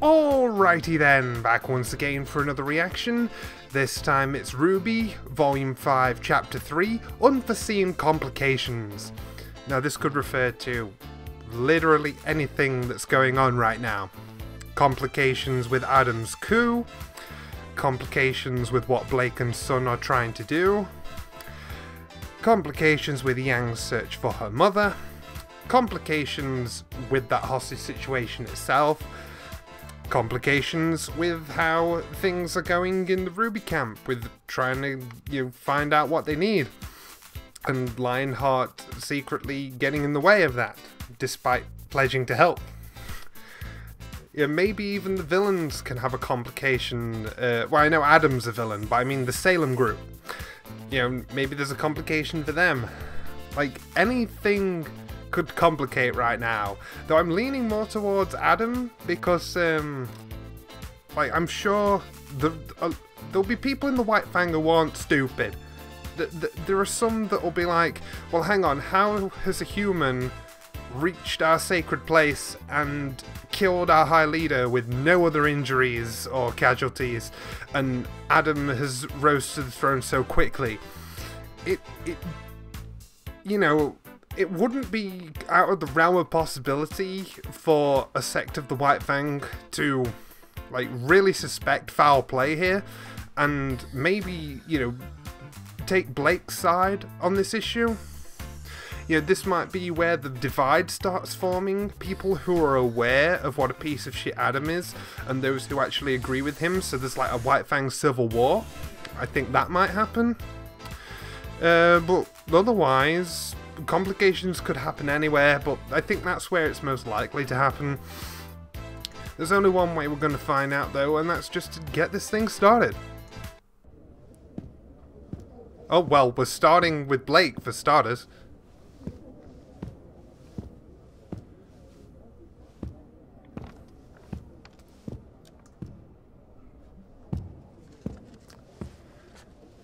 Alrighty then, back once again for another reaction. This time it's RWBY, Volume 5, Chapter 3, Unforeseen Complications. Now this could refer to literally anything that's going on right now. Complications with Adam's coup, complications with what Blake and Sun are trying to do, complications with Yang's search for her mother, complications with that hostage situation itself, complications with how things are going in the RWBY camp with trying to find out what they need, and Lionheart secretly getting in the way of that despite pledging to help. Maybe even the villains can have a complication. Well, I know Adam's a villain, but I mean the Salem group. Maybe there's a complication for them. Like, anything could complicate right now, though I'm leaning more towards Adam because like, I'm sure there'll be people in the White Fang who aren't stupid. There are some that will be like, well, hang on, how has a human reached our sacred place and killed our high leader with no other injuries or casualties, and Adam has rose to the throne so quickly? It wouldn't be out of the realm of possibility for a sect of the White Fang to, like, really suspect foul play here, and maybe, take Blake's side on this issue. This might be where the divide starts forming. People who are aware of what a piece of shit Adam is, and those who actually agree with him, so there's like a White Fang civil war. I think that might happen. But otherwise, complications could happen anywhere, but I think that's where it's most likely to happen. There's only one way we're going to find out though, and that's just to get this thing started. Oh well, we're starting with Blake for starters.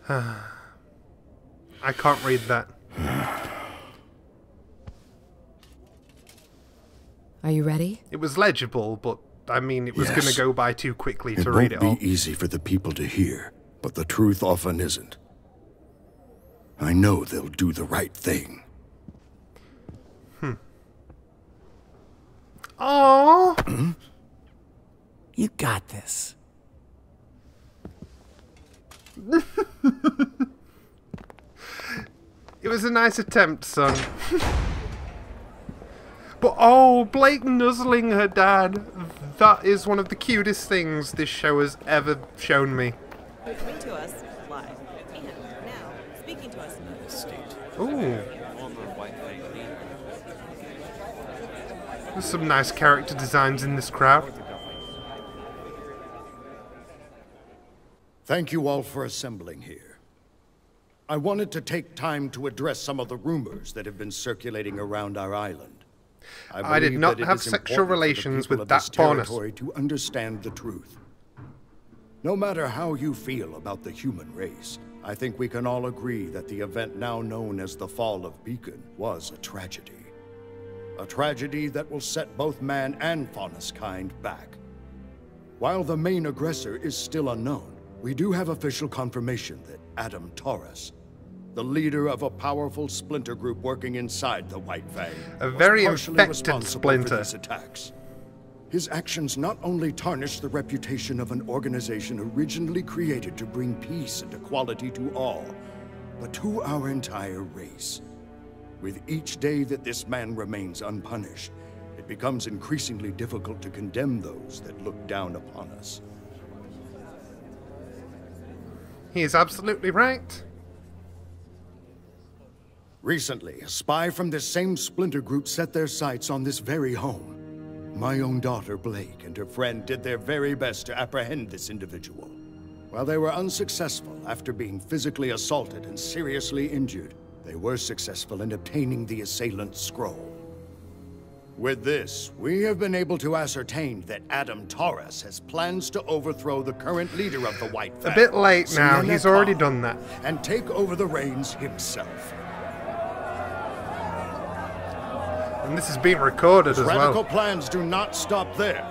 I can't read that. Are you ready? It was legible, but I mean, it was going to go by too quickly to read it all. It won't be easy for the people to hear, but the truth often isn't. I know they'll do the right thing. Aww. You got this. It was a nice attempt, son. But oh, Blake nuzzling her dad. That is one of the cutest things this show has ever shown me. Coming to us live and now speaking to us in the state. Ooh. There's some nice character designs in this crowd. Thank you all for assembling here. I wanted to take time to address some of the rumors that have been circulating around our island. I did not have sexual relations with that bonus. To understand the truth. No matter how you feel about the human race, I think we can all agree that the event now known as the Fall of Beacon was a tragedy. A tragedy that will set both man and Faunus kind back. While the main aggressor is still unknown, we do have official confirmation that Adam Taurus, the leader of a powerful splinter group working inside the White Fang, a very was partially infected responsible splinter for these attacks. His actions not only tarnish the reputation of an organization originally created to bring peace and equality to all, but to our entire race. With each day that this man remains unpunished, it becomes increasingly difficult to condemn those that look down upon us. He is absolutely right. Recently, a spy from this same splinter group set their sights on this very home. My own daughter, Blake, and her friend did their very best to apprehend this individual. While they were unsuccessful after being physically assaulted and seriously injured, they were successful in obtaining the assailant's scroll. With this, we have been able to ascertain that Adam Taurus has plans to overthrow the current leader of the White Fang. A bit late now, he's already done that. And take over the reins himself. And this is being recorded as well. Radical plans do not stop there.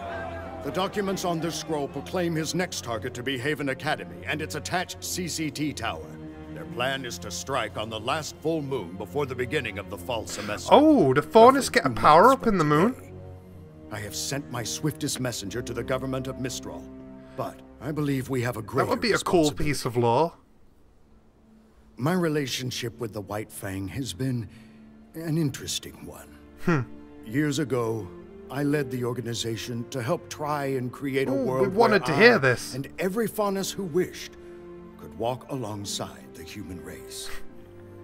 The documents on this scroll proclaim his next target to be Haven Academy and its attached CCT tower. Their plan is to strike on the last full moon before the beginning of the fall semester. Oh, the Faunus get a power-up in the moon? I have sent my swiftest messenger to the government of Mistral, but I believe we have a greater That would be a cool piece of lore. My relationship with the White Fang has been an interesting one. Years ago, I led the organization to help try and create a world we wanted where to hear I this. and every Faunus who wished could walk alongside the human race.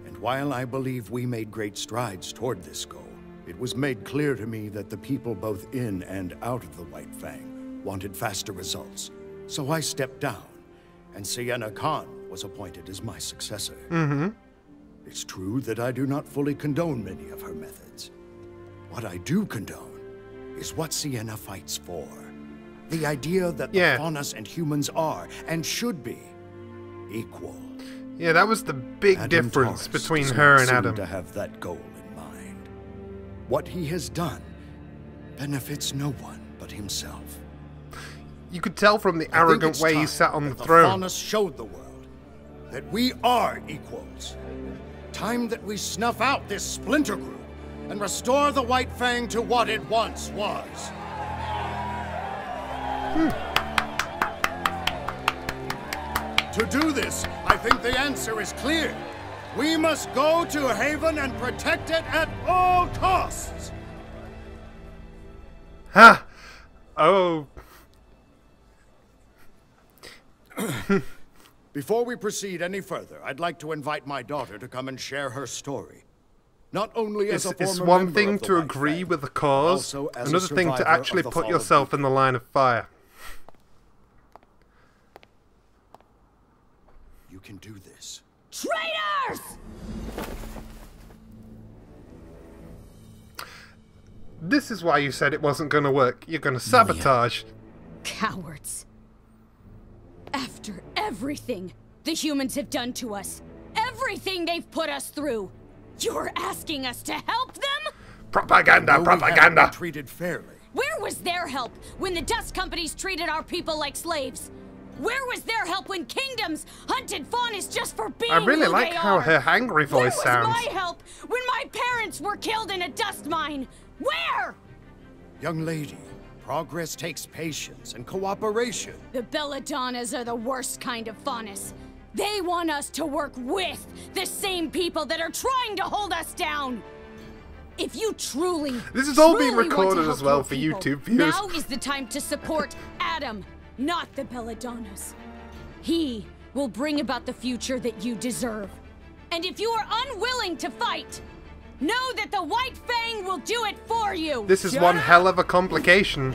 And while I believe we made great strides toward this goal, it was made clear to me that the people both in and out of the White Fang wanted faster results. So I stepped down, and Sienna Khan was appointed as my successor. It's true that I do not fully condone many of her methods. What I do condone is what Sienna fights for. The idea that the Faunus and humans are, and should be, equal. Yeah, that was the big Adam difference Taurus between does her not and seem Adam. to have that goal in mind. What he has done benefits no one but himself. You could tell from the I think arrogant it's way he time sat on that the throne. Faunus showed the world that we are equals. Time that we snuff out this splinter group and restore the White Fang to what it once was. To do this, I think the answer is clear. We must go to Haven and protect it at all costs. Ha! Oh. Before we proceed any further, I'd like to invite my daughter to come and share her story. Not only as a former It's one member thing of the to White agree Fang, with the but cause, also as a another thing to survivor actually of the put fall of yourself in the line of fire. You can do this. Traitors! This is why you said it wasn't going to work. You're going to sabotage. Cowards. After everything the humans have done to us, everything they've put us through, you're asking us to help them? Propaganda, No, we haven't propaganda. been treated fairly. Where was their help when the dust companies treated our people like slaves? Where was their help when kingdoms hunted Faunus just for being I really who like they how are? her angry voice Where was sounds. my help when my parents were killed in a dust mine? Where? Young lady, progress takes patience and cooperation. The Belladonnas are the worst kind of Faunus. They want us to work with the same people that are trying to hold us down. If you truly, This is all being truly want to recorded help as well your for people, YouTube viewers. Now is the time to support Adam, not the Belladonnas. He will bring about the future that you deserve. And if you are unwilling to fight, know that the White Fang will do it for you. This is one hell of a complication.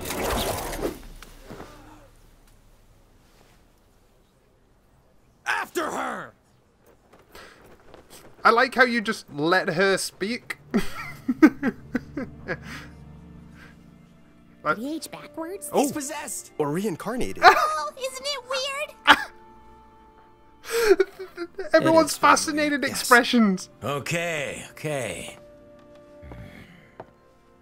After her! I like how you just let her speak. Did he age backwards? Oh. He's possessed! Or reincarnated. Oh, isn't it weird? Everyone's family, fascinated yes. expressions. Okay.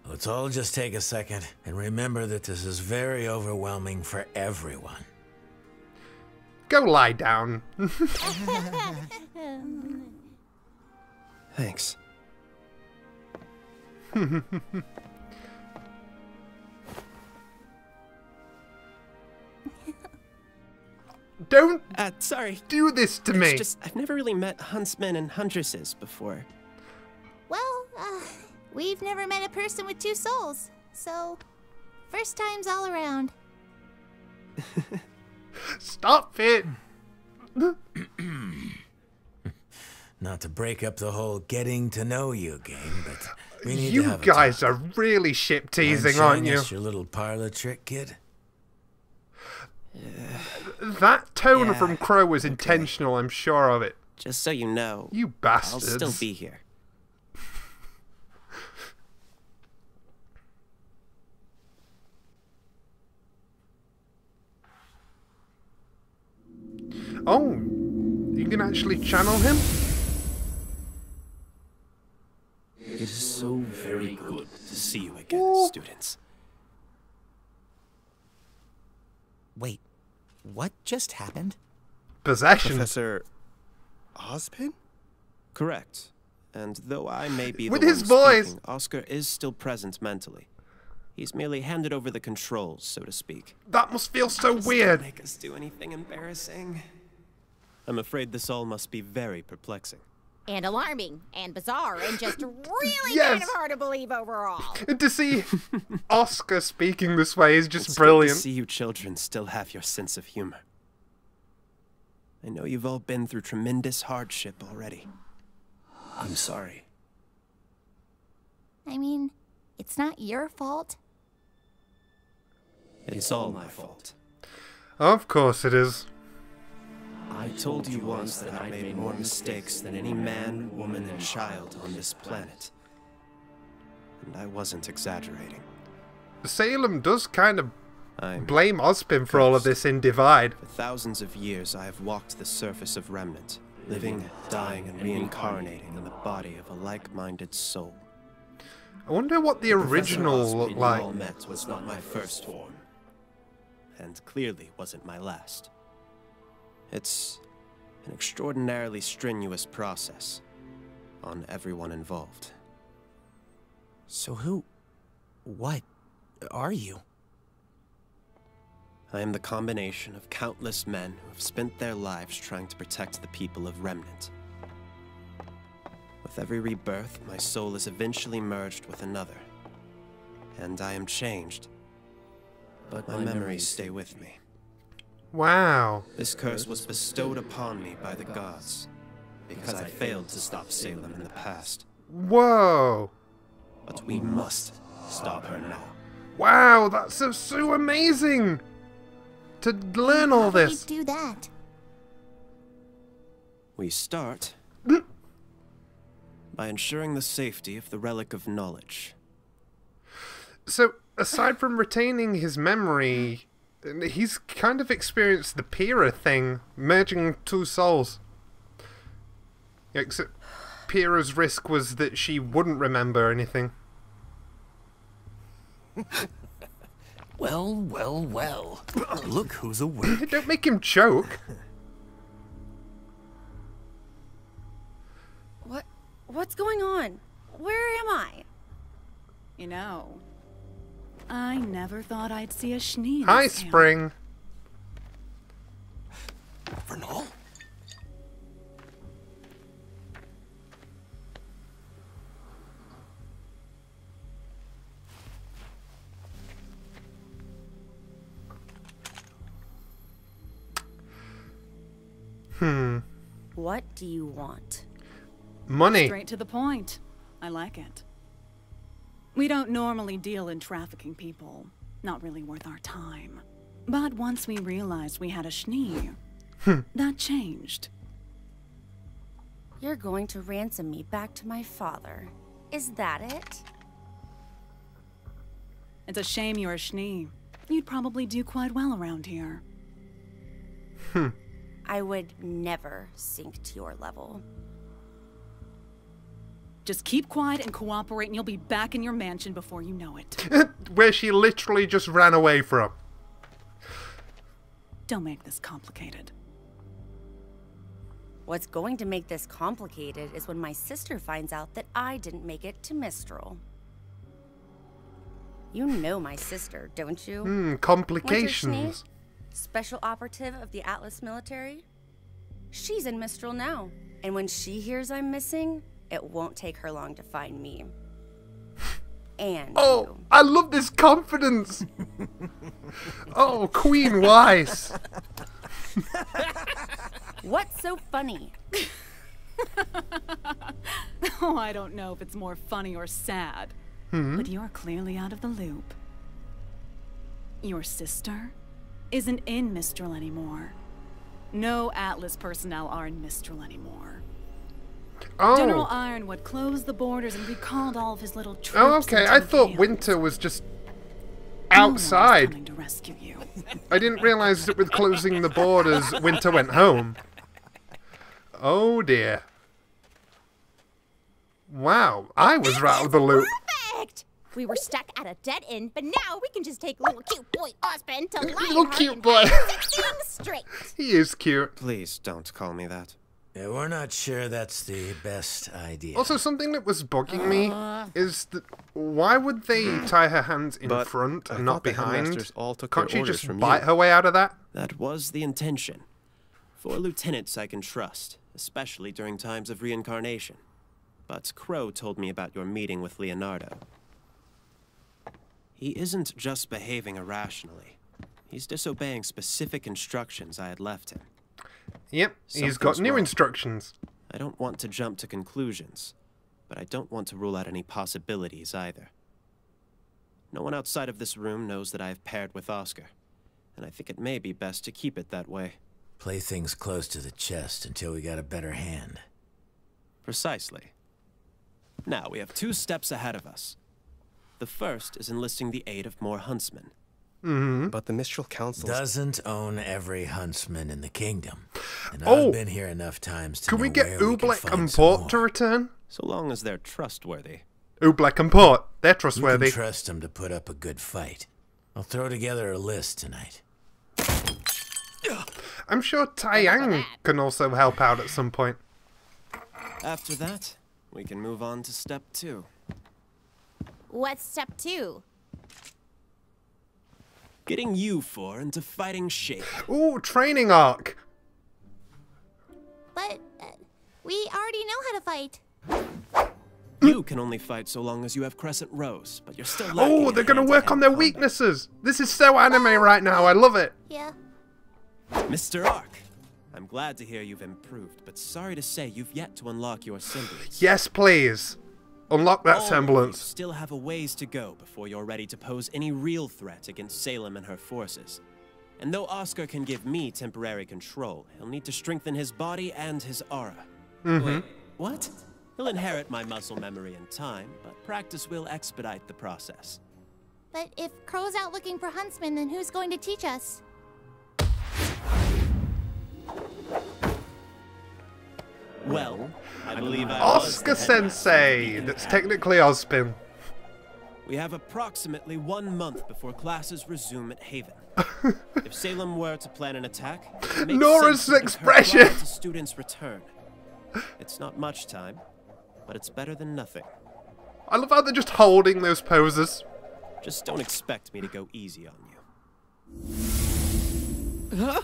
Let's all just take a second and remember that this is very overwhelming for everyone. Go lie down. Thanks. Don't Sorry. do this to me. It's just, I've never really met huntsmen and huntresses before. Well, we've never met a person with two souls, so first times all around. Stop it. Not to break up the whole getting to know you game, but we need to You have a guys talk. are really ship teasing, Mind aren't showing you? us your little parlor trick, kid? That tone Yeah, from Crow was intentional, I'm sure of it. Just so you know, You I'll bastards. still be here. Oh, you can actually channel him? It is so very good to see you again, Ooh. students. Wait, what just happened? Possession. Professor Ozpin? Correct. And though I may be With the his one voice. speaking, Oscar is still present mentally. He's merely handed over the controls, so to speak. That must feel so Just weird. Don't make us do anything embarrassing. I'm afraid this all must be very perplexing. And alarming, and bizarre, and just really Yes. kind of hard to believe overall. To see Oscar speaking this way is just It's brilliant. good to see you children still have your sense of humor. I know you've all been through tremendous hardship already. I'm sorry. I mean, it's not your fault. It's all my fault. Of course it is. I told you once that I made more mistakes than any man, woman, and child on this planet. And I wasn't exaggerating. Salem does kind of I'm blame Ozpin for all of this in Divide. For thousands of years, I have walked the surface of Remnant, living, dying, and reincarnating in the body of a like-minded soul. I wonder what the original Professor looked Ozpin like. you all met was not my first form, and clearly wasn't my last. It's an extraordinarily strenuous process on everyone involved. So what are you? I am the combination of countless men who have spent their lives trying to protect the people of Remnant. With every rebirth, my soul is eventually merged with another, and I am changed, but my memories stay with me. Wow. This curse was bestowed upon me by the gods, because I failed to stop Salem in the past. Whoa. But we must stop her now. Wow, that's so amazing to learn all How do we this. do that? We start by ensuring the safety of the Relic of Knowledge. So, aside from retaining his memory, he's kind of experienced the Pyrrha thing, merging two souls. Except Pyrrha's risk was that she wouldn't remember anything. Well, well, well. Look who's awake. Don't make him choke. What's going on? Where am I? You know, I never thought I'd see a Schnee. Hi, Spring. Vernal? What do you want? Money. Straight to the point. I like it. We don't normally deal in trafficking people. Not really worth our time. But once we realized we had a Schnee, that changed. You're going to ransom me back to my father. Is that it? It's a shame you're a Schnee. You'd probably do quite well around here. I would never sink to your level. Just keep quiet and cooperate and you'll be back in your mansion before you know it. Where she literally just ran away from. Don't make this complicated. What's going to make this complicated is when my sister finds out that I didn't make it to Mistral. You know my sister, don't you? Complications. Winter Schnee, special operative of the Atlas military. She's in Mistral now, and when she hears I'm missing, it won't take her long to find me. And Oh, I love this confidence. Oh, Queen Weiss. What's so funny? Oh, I don't know if it's more funny or sad. But you're clearly out of the loop. Your sister isn't in Mistral anymore. No Atlas personnel are in Mistral anymore. Oh. General Ironwood closed the borders and recalled all of his little troops. Oh, okay. I into thought Gale. Winter was just No one was outside. coming to rescue you. I didn't realize that with closing the borders, Winter went home. Oh dear. Wow, I was right out of the loop. Perfect! We were stuck at a dead end, but now we can just take little cute boy Osmond to Little Lionheart cute and boy. have 16 straight. He is cute. Please don't call me that. Yeah, we're not sure that's the best idea. Also, something that was bugging me is that why would they tie her hands in But front I and not thought the behind? headmasters all took Can't their she orders just from bite you. her way out of that? That was the intention. 4 lieutenants I can trust, especially during times of reincarnation. But Crow told me about your meeting with Leonardo. He isn't just behaving irrationally. He's disobeying specific instructions I had left him. Yep, he's got Something's new wrong. instructions. I don't want to jump to conclusions, but I don't want to rule out any possibilities either. No one outside of this room knows that I have paired with Oscar, and I think it may be best to keep it that way. Play things close to the chest until we got a better hand. Precisely. Now, we have 2 steps ahead of us. The first is enlisting the aid of more huntsmen. But the Mistral Council Doesn't own every huntsman in the kingdom. And Oh. I've been here enough times to Can we know get where we can Oobleck find and some Port more. to return? So long as they're trustworthy. Oobleck and Port, they're You can trustworthy. trust them to put up a good fight. I'll throw together a list tonight. I'm sure Taiyang can also help out at some point. After that, we can move on to step 2. What's step 2? Getting you 4 into fighting shape. Ooh, training arc. But we already know how to fight. You can only fight so long as you have Crescent Rose, but you're still lacking Oh, in they're gonna work on hand-to-hand their combat. weaknesses. This is so anime right now. I love it. Yeah. Mr. Ark, I'm glad to hear you've improved, but sorry to say you've yet to unlock your semblance. Yes, please. Unlock that All of you semblance. still have a ways to go before you're ready to pose any real threat against Salem and her forces. And though Oscar can give me temporary control, he'll need to strengthen his body and his aura. Wait, what? He'll inherit my muscle memory in time, but practice will expedite the process. But if Crow's out looking for huntsmen, then who's going to teach us? Well, I believe I was Oscar the headmaster Sensei. of the That's Academy. technically Ozpin. We have approximately 1 month before classes resume at Haven. If Salem were to plan an attack, it makes Nora's sense to make her expression. prior to students' return. It's not much time, but it's better than nothing. I love how they're just holding those poses. Just don't expect me to go easy on you.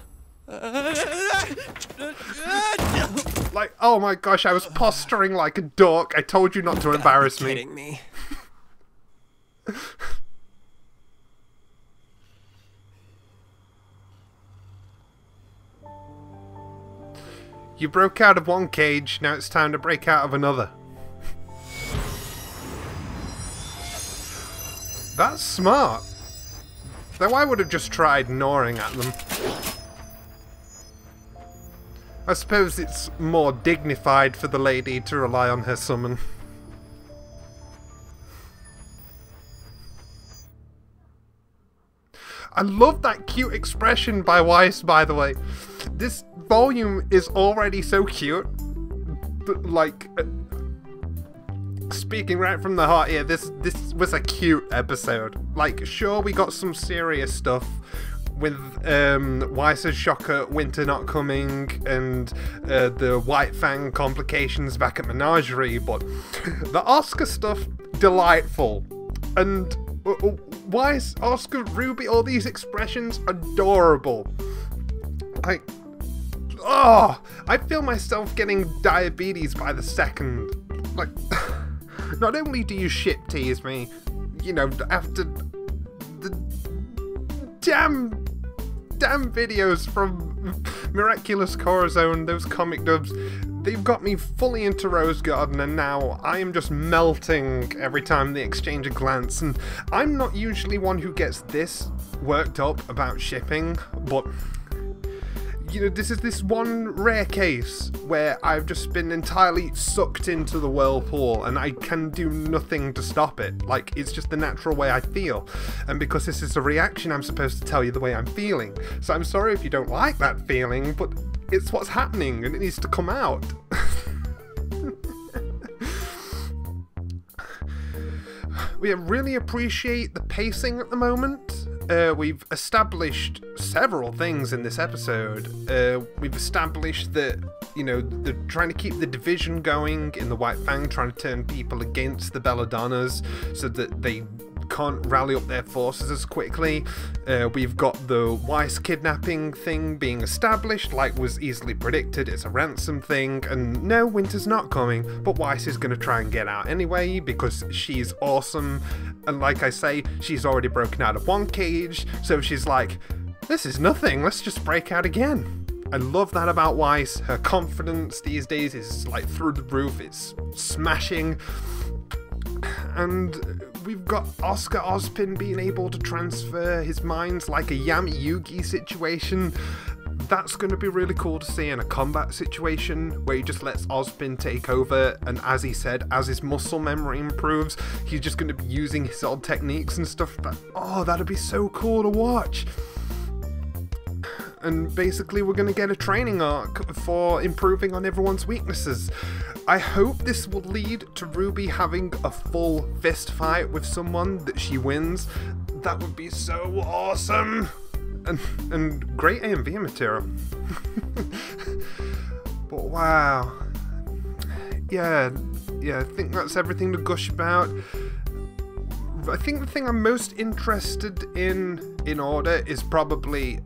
Like, oh my gosh, I was posturing like a dork. I told you not to embarrass me. Kidding me? You broke out of one cage, now it's time to break out of another. That's smart. Though I would have just tried gnawing at them. I suppose it's more dignified for the lady to rely on her summon. I love that cute expression by Weiss, by the way. This volume is already so cute. Like, speaking right from the heart here, this was a cute episode. Like, sure, we got some serious stuff with Weiss's shocker winter not coming and the White Fang complications back at Menagerie, but the Oscar stuff, delightful. And Weiss, Oscar, Ruby, all these expressions, adorable. Like, oh, I feel myself getting diabetes by the second. Like, not only do you shit tease me, you know, after the damn videos from Miraculous Corazon, those comic dubs, they've got me fully into Rose Garden, and now I am just melting every time they exchange a glance. And I'm not usually one who gets this worked up about shipping, but you know, this is this one rare case where I've just been entirely sucked into the whirlpool and I can do nothing to stop it. Like, it's just the natural way I feel. And because this is a reaction, I'm supposed to tell you the way I'm feeling. So I'm sorry if you don't like that feeling, but it's what's happening and it needs to come out. We really appreciate the pacing at the moment. We've established several things in this episode. We've established that, you know, they're trying to keep the division going in the White Fang, trying to turn people against the Belladonnas so that they can't rally up their forces as quickly. We've got the Weiss kidnapping thing being established, like was easily predicted. It's a ransom thing, and no, Winter's not coming, but Weiss is going to try and get out anyway because she's awesome. And like I say, she's already broken out of one cage, so she's like, this is nothing, let's just break out again. I love that about Weiss. Her confidence these days is like through the roof, it's smashing. And we've got Oscar Ozpin being able to transfer his minds like a Yami Yugi situation. That's going to be really cool to see in a combat situation where he just lets Ozpin take over, and as he said, as his muscle memory improves, he's just going to be using his old techniques and stuff. Oh, that'd be so cool to watch. And basically we're going to get a training arc for improving on everyone's weaknesses. I hope this will lead to Ruby having a full fist fight with someone that she wins. That would be so awesome. And great AMV material. But wow. Yeah, I think that's everything to gush about. I think the thing I'm most interested in order is probably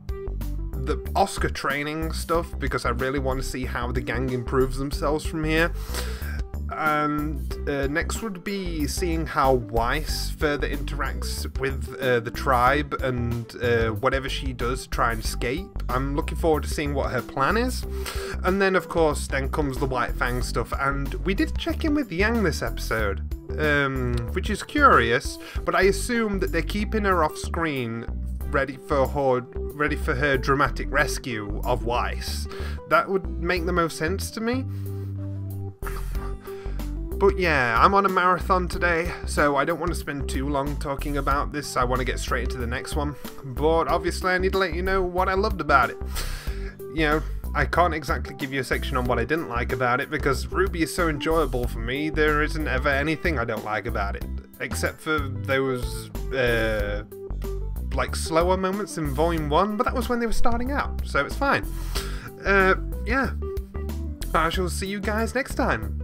the Oscar training stuff, because I really want to see how the gang improves themselves from here. And next would be seeing how Weiss further interacts with the tribe and whatever she does to try and escape. I'm looking forward to seeing what her plan is. And then of course then comes the White Fang stuff, and we did check in with Yang this episode, which is curious, but I assume that they're keeping her off screen ready for her dramatic rescue of Weiss. That would make the most sense to me. But yeah, I'm on a marathon today, so I don't want to spend too long talking about this. I want to get straight into the next one. But obviously I need to let you know what I loved about it. You know, I can't exactly give you a section on what I didn't like about it, because RWBY is so enjoyable for me, there isn't ever anything I don't like about it. Except for those, like slower moments in Volume 1, but that was when they were starting out, so it's fine. Yeah. I shall see you guys next time.